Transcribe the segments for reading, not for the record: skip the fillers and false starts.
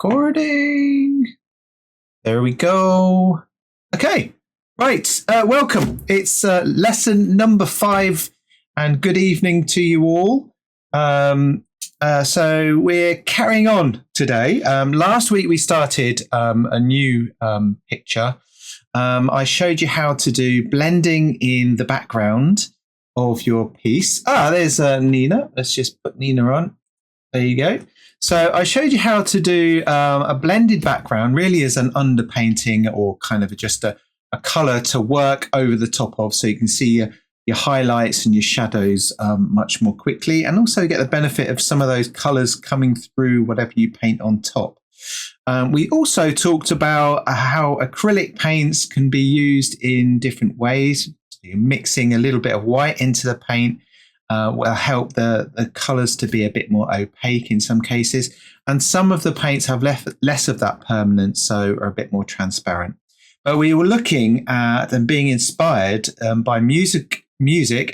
Recording. There we go. Okay, right. Welcome. It's lesson number 5, and good evening to you all. So we're carrying on today. Last week we started a new picture. I showed you how to do blending in the background of your piece. There's Nina. Let's just put Nina on. There you go. So I showed you how to do a blended background, really as an underpainting or kind of just a color to work over the top of, so you can see your highlights and your shadows much more quickly, and also get the benefit of some of those colors coming through whatever you paint on top. We also talked about how acrylic paints can be used in different ways. Mixing a little bit of white into the paint will help the colours to be a bit more opaque in some cases, and some of the paints have less of that permanence, so are a bit more transparent. But we were looking at and being inspired by music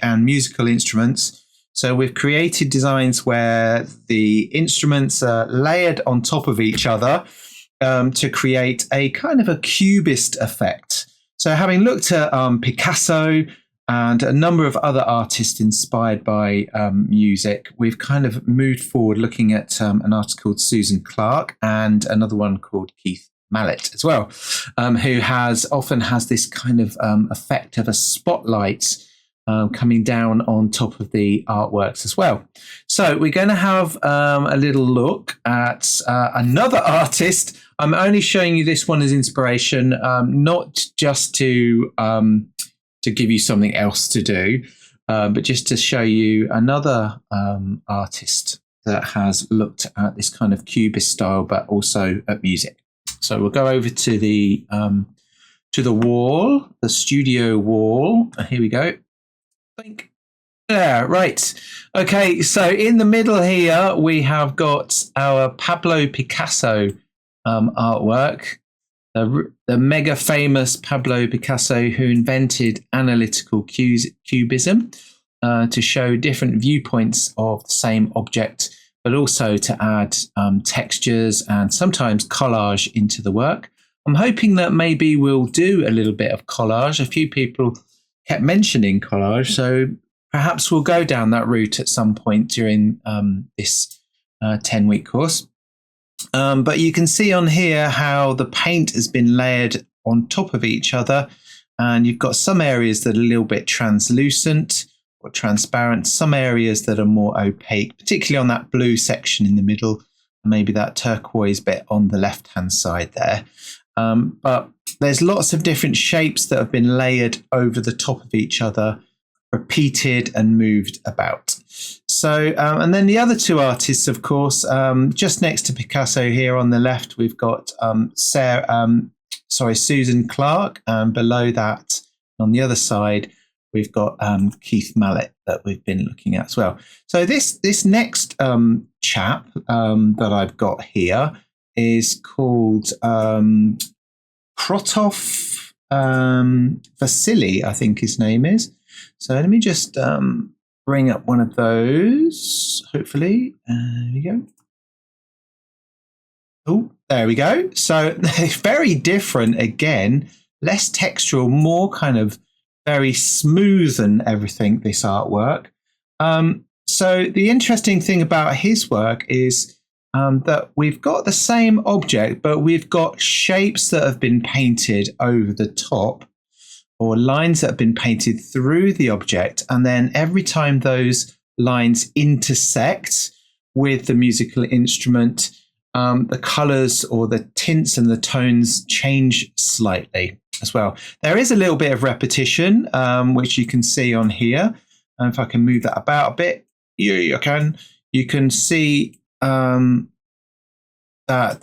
and musical instruments. So we've created designs where the instruments are layered on top of each other to create a kind of a cubist effect. So having looked at Picasso and a number of other artists inspired by music, we've kind of moved forward looking at an artist called Susan Clark and another one called Keith Mallet as well, who often has this kind of effect of a spotlight coming down on top of the artworks as well. So we're going to have a little look at another artist. I'm only showing you this one as inspiration, not just to give you something else to do, but just to show you another artist that has looked at this kind of cubist style, but also at music. So we'll go over to the wall, the studio wall. Here we go. Yeah, right. Okay, so in the middle here we have got our Pablo Picasso artwork. The mega famous Pablo Picasso, who invented analytical cubism to show different viewpoints of the same object, but also to add textures and sometimes collage into the work. I'm hoping that maybe we'll do a little bit of collage. A few people kept mentioning collage, so perhaps we'll go down that route at some point during this 10-week course. But you can see on here how the paint has been layered on top of each other, and you've got some areas that are a little bit translucent or transparent, some areas that are more opaque, particularly on that blue section in the middle, and maybe that turquoise bit on the left-hand side there. But there's lots of different shapes that have been layered over the top of each other, repeated and moved about. So, and then the other two artists, of course, just next to Picasso here on the left, we've got Susan Clark, and below that, on the other side, we've got Keith Mallet that we've been looking at as well. So this next chap that I've got here is called Krotov Vasily, I think his name is. So let me just bring up one of those, hopefully. There we go. Oh, there we go. So very different again, less textural, more kind of very smooth and everything, this artwork. So the interesting thing about his work is that we've got the same object, but we've got shapes that have been painted over the top, or lines that have been painted through the object. And then every time those lines intersect with the musical instrument, the colors or the tints and the tones change slightly as well. There is a little bit of repetition, which you can see on here. And if I can move that about a bit, you can see that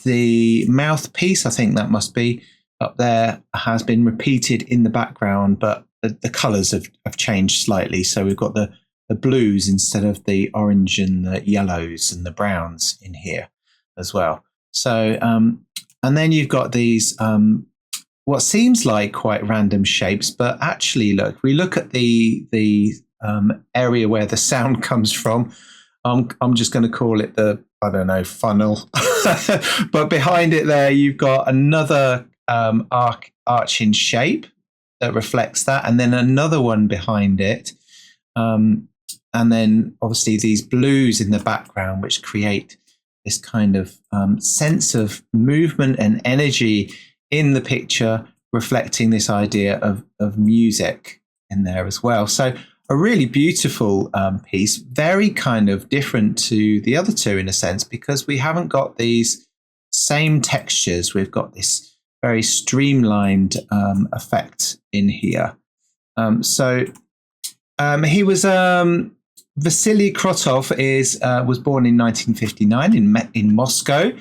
the mouthpiece, I think that must be up there, has been repeated in the background, but the colors have changed slightly. So we've got the blues instead of the orange and the yellows and the browns in here as well. So, and then you've got these, what seems like quite random shapes, but actually, look, we look at the area where the sound comes from. I'm just going to call it the, I don't know, funnel. But behind it there, you've got another arching shape that reflects that, and then another one behind it. And then obviously these blues in the background, which create this kind of sense of movement and energy in the picture, reflecting this idea of music in there as well. So a really beautiful piece, very kind of different to the other two in a sense, because we haven't got these same textures. We've got this very streamlined effect in here. He was Vasily Krotov was born in 1959 in Moscow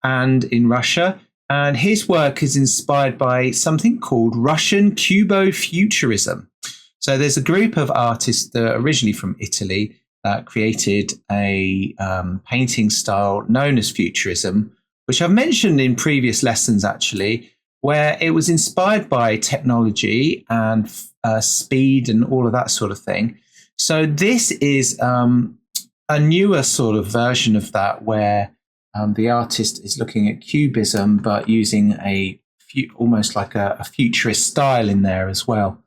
and in Russia. And his work is inspired by something called Russian Cubo-Futurism. So there's a group of artists that are originally from Italy that created a painting style known as Futurism, which I've mentioned in previous lessons, actually, where it was inspired by technology and speed and all of that sort of thing. So this is a newer sort of version of that, where the artist is looking at cubism, but using almost like a futurist style in there as well.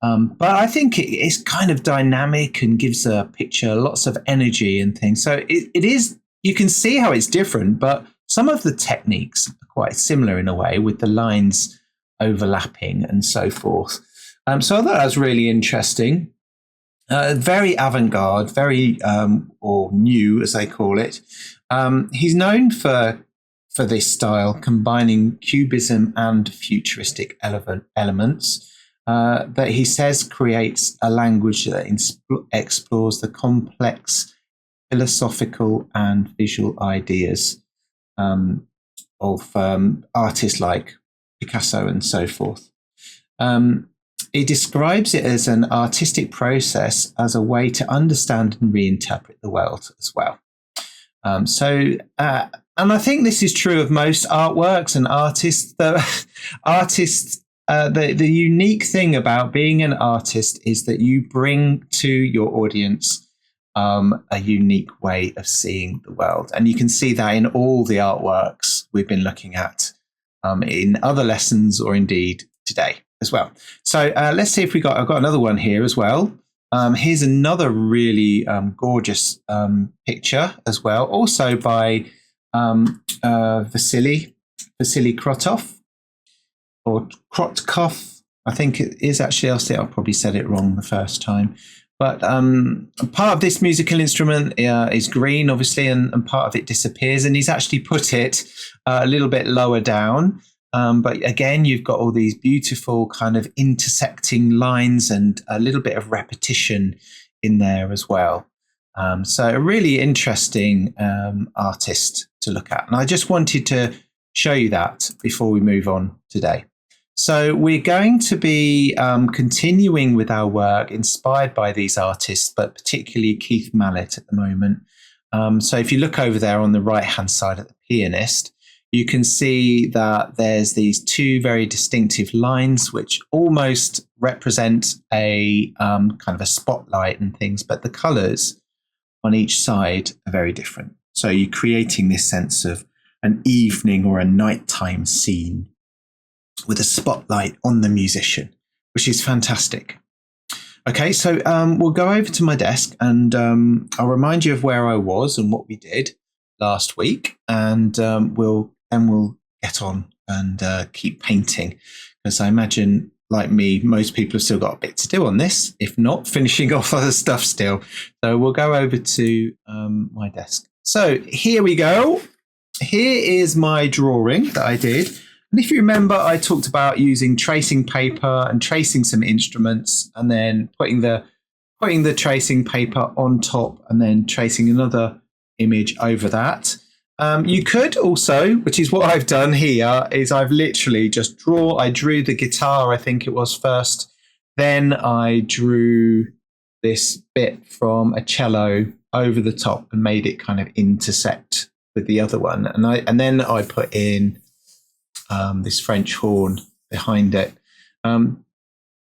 But I think it's kind of dynamic and gives a picture lots of energy and things. So it is, you can see how it's different, but some of the techniques are quite similar in a way, with the lines overlapping and so forth. So I thought that was really interesting. Very avant-garde, very or new, as they call it. He's known for this style, combining cubism and futuristic elements. That he says creates a language that explores the complex philosophical and visual ideas of artists like Picasso and so forth. He describes it as an artistic process as a way to understand and reinterpret the world as well. And I think this is true of most artworks and artists. The unique thing about being an artist is that you bring to your audience a unique way of seeing the world. And you can see that in all the artworks we've been looking at in other lessons, or indeed today as well. So let's see if I've got another one here as well. Here's another really gorgeous picture as well, also by Vasily Krotov, or Krotkov, I think it is actually. I probably said it wrong the first time. But part of this musical instrument is green, obviously, and part of it disappears. And he's actually put it a little bit lower down. But again, you've got all these beautiful kind of intersecting lines and a little bit of repetition in there as well. So a really interesting artist to look at. And I just wanted to show you that before we move on today. So we're going to be continuing with our work inspired by these artists, but particularly Keith Mallet at the moment. So if you look over there on the right-hand side at the pianist, you can see that there's these two very distinctive lines which almost represent a kind of a spotlight and things, but the colours on each side are very different. So you're creating this sense of an evening or a nighttime scene with a spotlight on the musician, which is fantastic. Okay, so we'll go over to my desk and I'll remind you of where I was and what we did last week, and we'll get on and keep painting, because I imagine, like me, most people have still got a bit to do on this, if not finishing off other stuff still. So we'll go over to my desk. So here we go. Here is my drawing that I did. And if you remember, I talked about using tracing paper and tracing some instruments, and then putting the tracing paper on top and then tracing another image over that. You could also, which is what I've done here, is I've literally just I drew the guitar, I think it was first. Then I drew this bit from a cello over the top and made it kind of intersect with the other one. And then I put in this French horn behind it.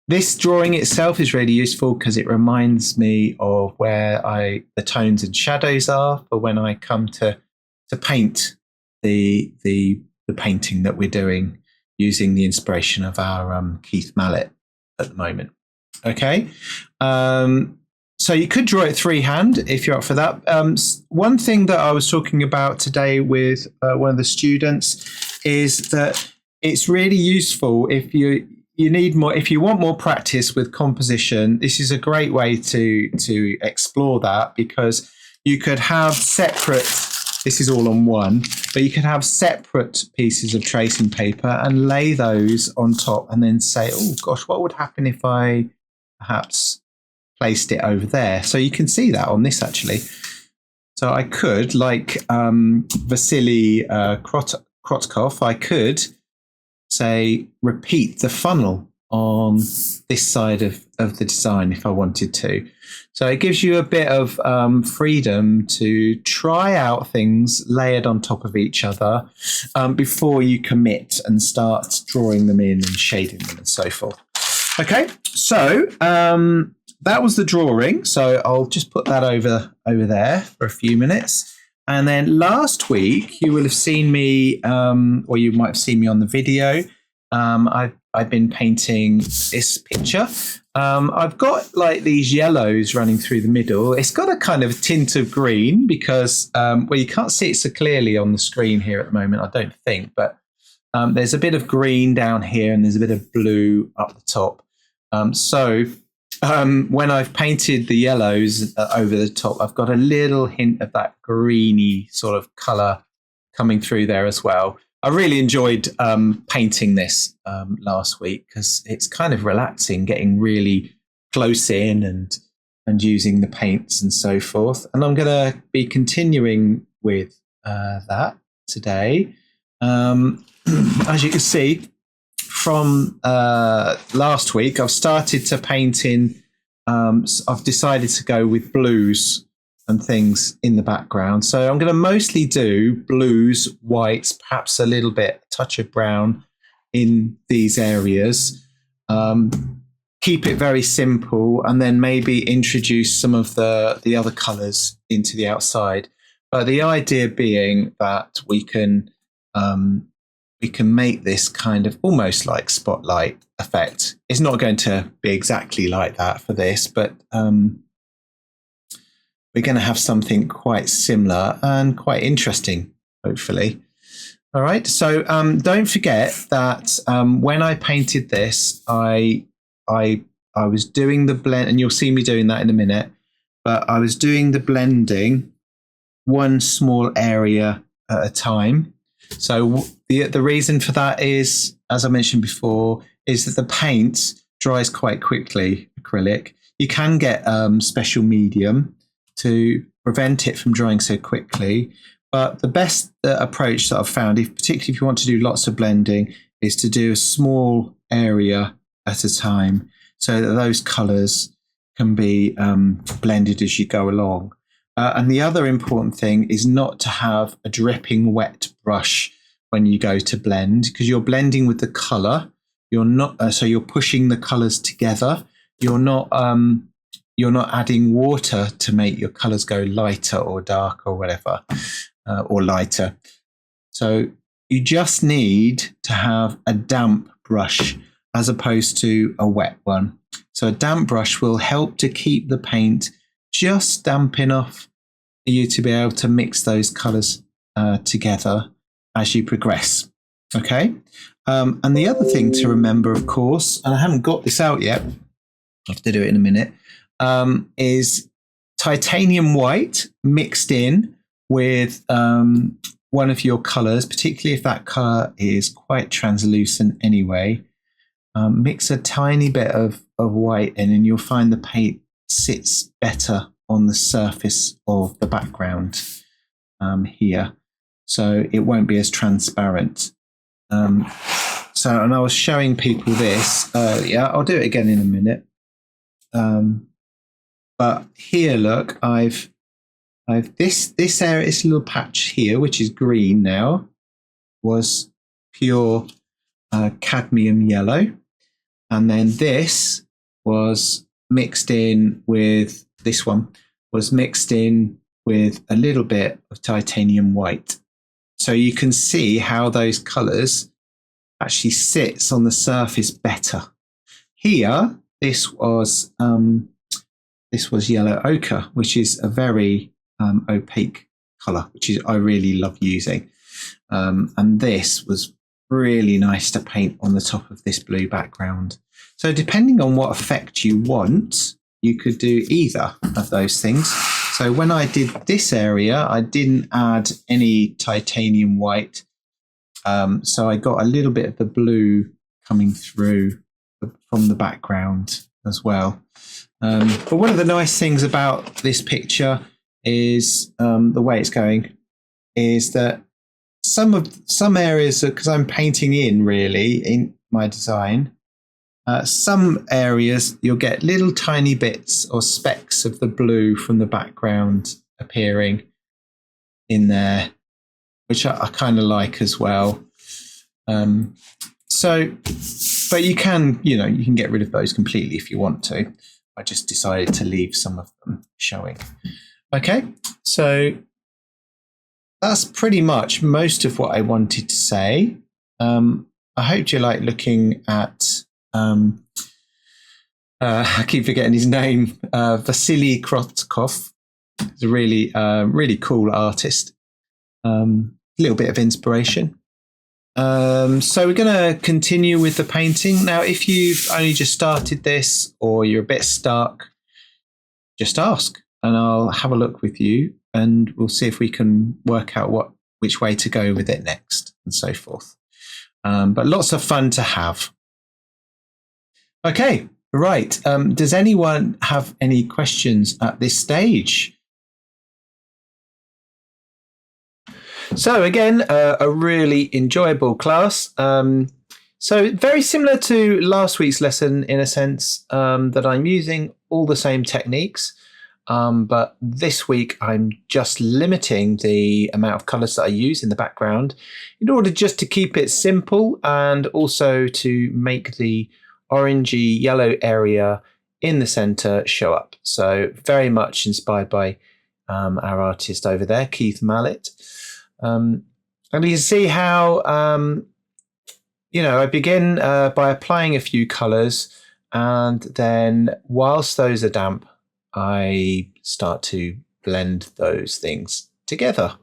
This drawing itself is really useful because it reminds me of where the tones and shadows are for when I come to paint the painting that we're doing using the inspiration of our Keith Mallet at the moment. Okay, so you could draw it freehand if you're up for that. One thing that I was talking about today with one of the students is that it's really useful if you need more, if you want more practice with composition. This is a great way to explore that, because you could have separate, this is all on one, but you could have separate pieces of tracing paper and lay those on top and then say, oh gosh, what would happen if I perhaps placed it over there? So you can see that on this actually. So I could, like Vasily Krotkov, I could say repeat the funnel on this side of the design if I wanted to. So it gives you a bit of freedom to try out things layered on top of each other before you commit and start drawing them in and shading them and so forth. Okay, so that was the drawing. So I'll just put that over there for a few minutes. And then last week, you will have seen me, or you might have seen me on the video. I've been painting this picture. I've got like these yellows running through the middle. It's got a kind of tint of green because, well, you can't see it so clearly on the screen here at the moment, I don't think. But there's a bit of green down here and there's a bit of blue up the top. When I've painted the yellows over the top, I've got a little hint of that greeny sort of colour coming through there as well. I really enjoyed painting this last week because it's kind of relaxing, getting really close in and using the paints and so forth. And I'm going to be continuing with that today. As you can see, from last week, I've started to paint in, I've decided to go with blues and things in the background. So I'm going to mostly do blues, whites, perhaps a little bit, touch of brown in these areas. Keep it very simple and then maybe introduce some of the other colours into the outside. But the idea being that we can make this kind of almost like spotlight effect. It's not going to be exactly like that for this, but we're going to have something quite similar and quite interesting, hopefully. All right. So don't forget that when I painted this, I was doing the blend, and you'll see me doing that in a minute, but I was doing the blending one small area at a time. So the reason for that is, as I mentioned before, is that the paint dries quite quickly, acrylic. You can get special medium to prevent it from drying so quickly. But the best approach that I've found, particularly if you want to do lots of blending, is to do a small area at a time so that those colours can be blended as you go along. And the other important thing is not to have a dripping wet brush when you go to blend, because you're blending with the colour. You're not so you're pushing the colours together. You're not adding water to make your colours go lighter or dark or whatever, or lighter. So you just need to have a damp brush as opposed to a wet one. So a damp brush will help to keep the paint just damp enough for you to be able to mix those colours together as you progress. Okay. And the other thing to remember, of course, and I haven't got this out yet, I'll have to do it in a minute, is titanium white mixed in with one of your colours, particularly if that colour is quite translucent anyway. Mix a tiny bit of white in and you'll find the paint sits better on the surface of the background here. So it won't be as transparent. And I was showing people this earlier. I'll do it again in a minute. But here, look, I've this area, this little patch here, which is green now, was pure cadmium yellow. And then this was mixed in with, this one was mixed in with a little bit of titanium white. So you can see how those colours actually sits on the surface better. Here, this was yellow ochre, which is a very opaque colour, which is I really love using. And this was really nice to paint on the top of this blue background. So depending on what effect you want, you could do either of those things. So when I did this area, I didn't add any titanium white. So I got a little bit of the blue coming through from the background as well. But one of the nice things about this picture is the way it's going is that some areas, because I'm painting in really in my design, some areas you'll get little tiny bits or specks of the blue from the background appearing in there, which I kind of like as well. But you can get rid of those completely if you want to. I just decided to leave some of them showing. Okay, so that's pretty much most of what I wanted to say. I hope you like looking at, I keep forgetting his name, Vasily Krotkov. He's a really cool artist. A little bit of inspiration. So we're going to continue with the painting. Now, if you've only just started this or you're a bit stuck, just ask and I'll have a look with you and we'll see if we can work out which way to go with it next and so forth. But lots of fun to have. Okay, right. Does anyone have any questions at this stage? So again, a really enjoyable class. So very similar to last week's lesson in a sense that I'm using all the same techniques. But this week I'm just limiting the amount of colours that I use in the background in order just to keep it simple and also to make the orangey yellow area in the centre show up. So very much inspired by our artist over there, Keith Mallet. And you can see how, I begin by applying a few colours and then whilst those are damp, I start to blend those things together.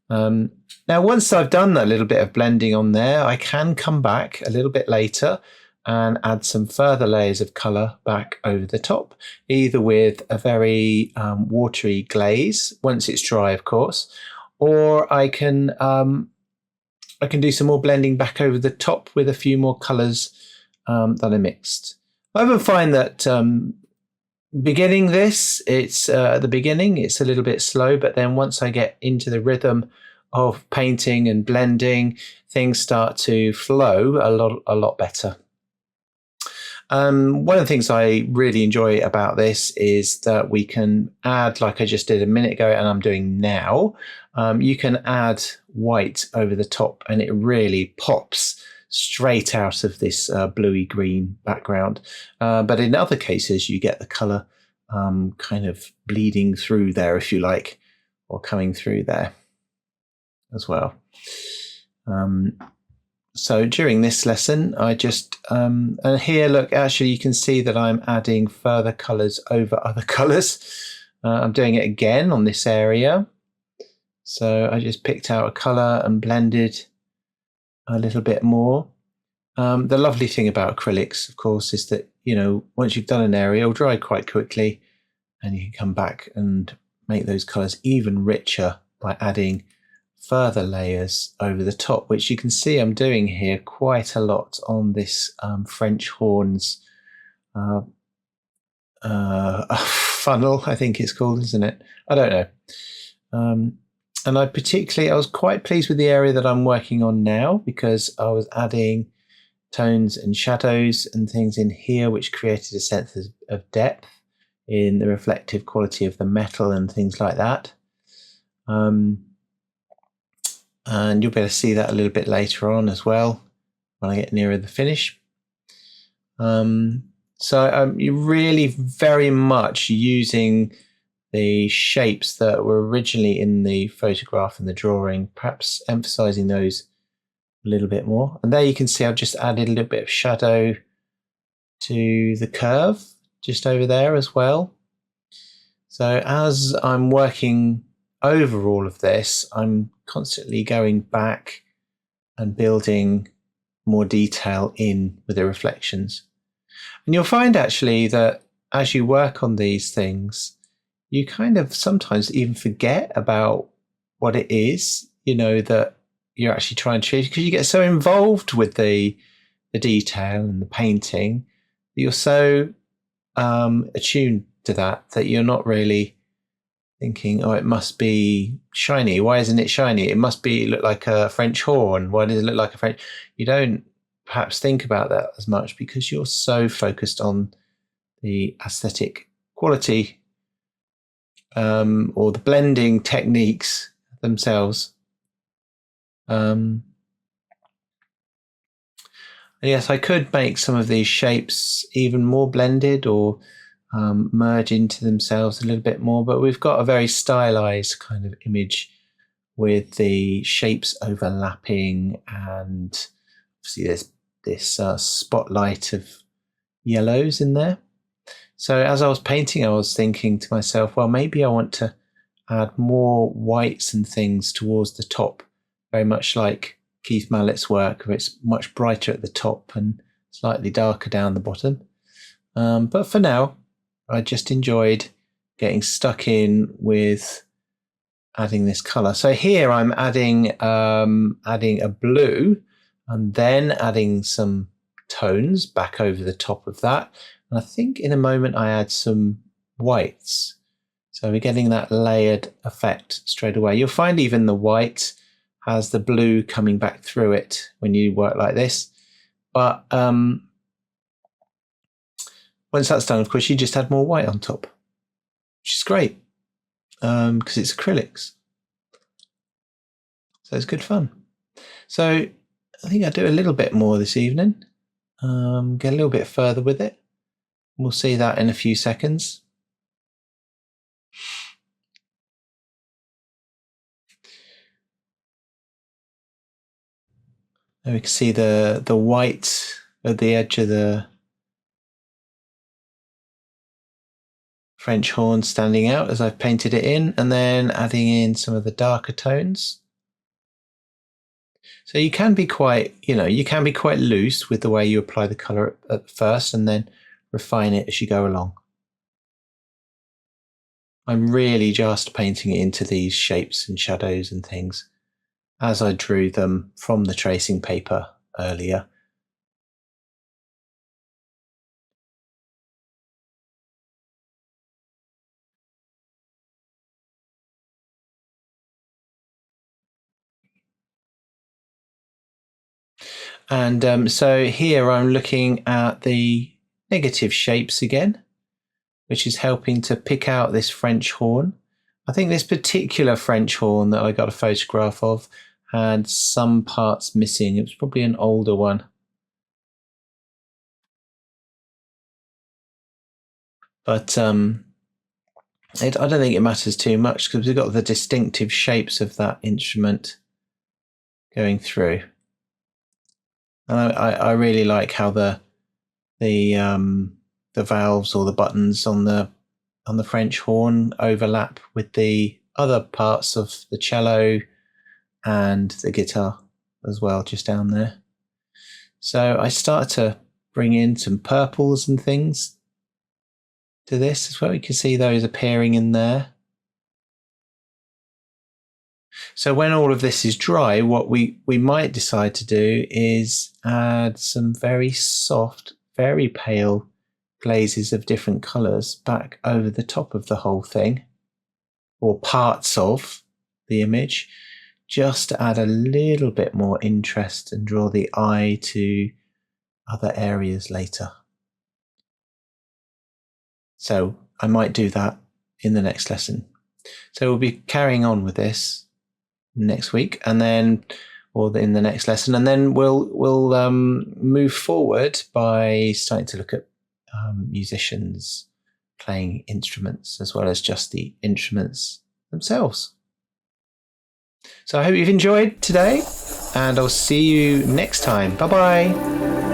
Now, once I've done that little bit of blending on there, I can come back a little bit later and add some further layers of colour back over the top, either with a very watery glaze, once it's dry, of course, or I can do some more blending back over the top with a few more colours that I mixed. I often find that beginning this, it's at the beginning, it's a little bit slow, but then once I get into the rhythm of painting and blending, things start to flow a lot better. One of the things I really enjoy about this is that we can add, like I just did a minute ago and I'm doing now, you can add white over the top and it really pops straight out of this bluey green background. But in other cases, you get the colour kind of bleeding through there, if you like, or coming through there as well. So during this lesson, I just, and here, look, actually you can see that I'm adding further colours over other colours. I'm doing it again on this area. So I just picked out a colour and blended a little bit more. The lovely thing about acrylics, of course, is that, once you've done an area, it'll dry quite quickly and you can come back and make those colours even richer by adding further layers over the top, which you can see I'm doing here quite a lot on this French horns funnel, I think it's called, isn't it? I don't know. And I was quite pleased with the area that I'm working on now because I was adding tones and shadows and things in here which created a sense of depth in the reflective quality of the metal and things like that. And you'll be able to see that a little bit later on as well when I get nearer the finish. So you're really very much using the shapes that were originally in the photograph and the drawing, perhaps emphasizing those a little bit more. And there you can see I've just added a little bit of shadow to the curve just over there as well. So as I'm working over all of this, I'm constantly going back and building more detail in with the reflections. And you'll find actually that as you work on these things, you kind of sometimes even forget about what it is, that you're actually trying to achieve, because you get so involved with the detail and the painting that you're so attuned to that you're not really thinking, oh, it must be shiny. Why isn't it shiny? It must look like a French horn. Why does it look like a French? You don't perhaps think about that as much because you're so focused on the aesthetic quality or the blending techniques themselves. And yes, I could make some of these shapes even more blended or merge into themselves a little bit more, but we've got a very stylized kind of image with the shapes overlapping, and obviously there's this spotlight of yellows in there. So as I was painting, I was thinking to myself, well, maybe I want to add more whites and things towards the top, very much like Keith Mallet's work, where it's much brighter at the top and slightly darker down the bottom. But for now, I just enjoyed getting stuck in with adding this color. So here I'm adding a blue and then adding some tones back over the top of that. And I think in a moment I add some whites. So we're getting that layered effect straight away. You'll find even the white has the blue coming back through it when you work like this. But once that's done, of course, you just add more white on top, which is great because it's acrylics. So it's good fun. So I think I'll do a little bit more this evening, get a little bit further with it. We'll see that in a few seconds. And we can see the white at the edge of the French horn standing out as I've painted it in, and then adding in some of the darker tones. So you can be quite loose with the way you apply the color at first and then refine it as you go along. I'm really just painting it into these shapes and shadows and things as I drew them from the tracing paper earlier. And so here I'm looking at the negative shapes again, which is helping to pick out this French horn. I think this particular French horn that I got a photograph of had some parts missing. It was probably an older one. But I don't think it matters too much because we've got the distinctive shapes of that instrument going through. And I really like how the valves or the buttons on the French horn overlap with the other parts of the cello and the guitar as well, just down there. So I start to bring in some purples and things to this as well. You can see those appearing in there. So when all of this is dry, what we might decide to do is add some very soft, very pale glazes of different colours back over the top of the whole thing, or parts of the image, just to add a little bit more interest and draw the eye to other areas later. So I might do that in the next lesson. So we'll be carrying on with this next week, and then or in the next lesson, and then we'll move forward by starting to look at musicians playing instruments as well as just the instruments themselves. So I hope you've enjoyed today, and I'll see you next time. Bye bye.